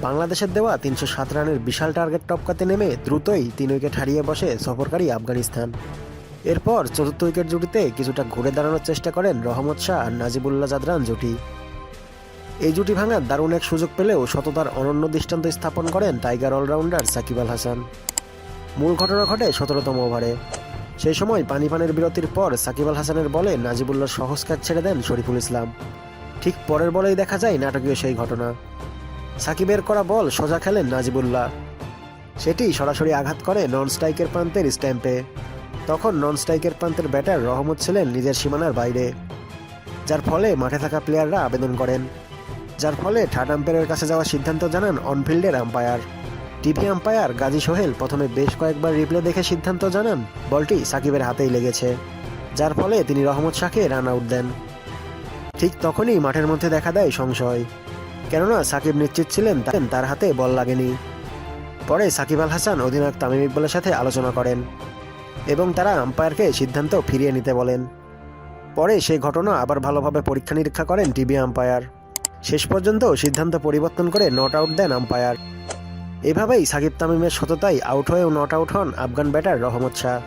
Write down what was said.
বাংলাদেশের দেওয়া ৩০৭ রানের বিশাল টার্গেট টপকাতে নেমে দ্রুতই ৩ উইকেট হারিয়ে বসে সফরকারী আফগানিস্তান। এরপর চতুর্থ উইকেট জুটিতে কিছুটা ঘুরে দাঁড়ানোর চেষ্টা করেন রহমত শাহ আর নাজিবুল্লাহ জাদরান জুটি। এই জুটি ভাঙার দারুণ এক সুযোগ পেলেও সততার অনন্য দৃষ্টান্ত স্থাপন করেন টাইগার অলরাউন্ডার সাকিব আল হাসান। মূল ঘটনা ঘটে ১৭তম ওভারে। সেই সময় পানির বিরতির পর সাকিব আল হাসানের বলে নাজিবুল্লাহ সহজ ক্যাচ ছেড়ে দেন শরীফুল ইসলাম। ঠিক পরের বলেই দেখা যায় নাটকীয় সেই ঘটনা। সাকিবের করা বল সোজা খেলেন নাজিবুল্লাহ, সেটি সরাসরি আঘাত করে নন স্ট্রাইকের প্রান্তের স্ট্যাম্পে। তখন নন স্ট্রাইকের প্রান্তের ব্যাটার রহমত ছিলেন নিজের সীমানার বাইরে, যার ফলে মাঠে থাকা প্লেয়াররা আবেদন করেন, যার ফলে থার্ড আম্পায়ারের কাছে যাওয়ার সিদ্ধান্ত জানান অনফিল্ডের umpire. TV umpire Gazi Sohel প্রথমে বেশ কয়েকবার রিপ্লে দেখে সিদ্ধান্ত জানান বলটি সাকিবের হাতেই লেগেছে, যার ফলে তিনি রহমত শাহকে রান আউট দেন। ঠিক তখনই মাঠের মধ্যে দেখা দেয় সংশয়, কেননা সাকিব নিশ্চিত ছিলেন তার হাতে বল লাগেনি। পরে সাকিব আল হাসান অধিনায়ক তামিম ইকবালের সাথে আলোচনা করেন এবং তারা আম্পায়ারকে সিদ্ধান্ত ফিরিয়ে নিতে বলেন। পরে সেই ঘটনা আবার ভালোভাবে পরীক্ষা নিরীক্ষা করেন টিভি আম্পায়ার। শেষ পর্যন্ত সিদ্ধান্ত পরিবর্তন করে নট আউট দেন আম্পায়ার। এভাবেই সাকিব তামিমের সততায় আউট হয়েও নট আউট হন আফগান ব্যাটার রহমত শাহ।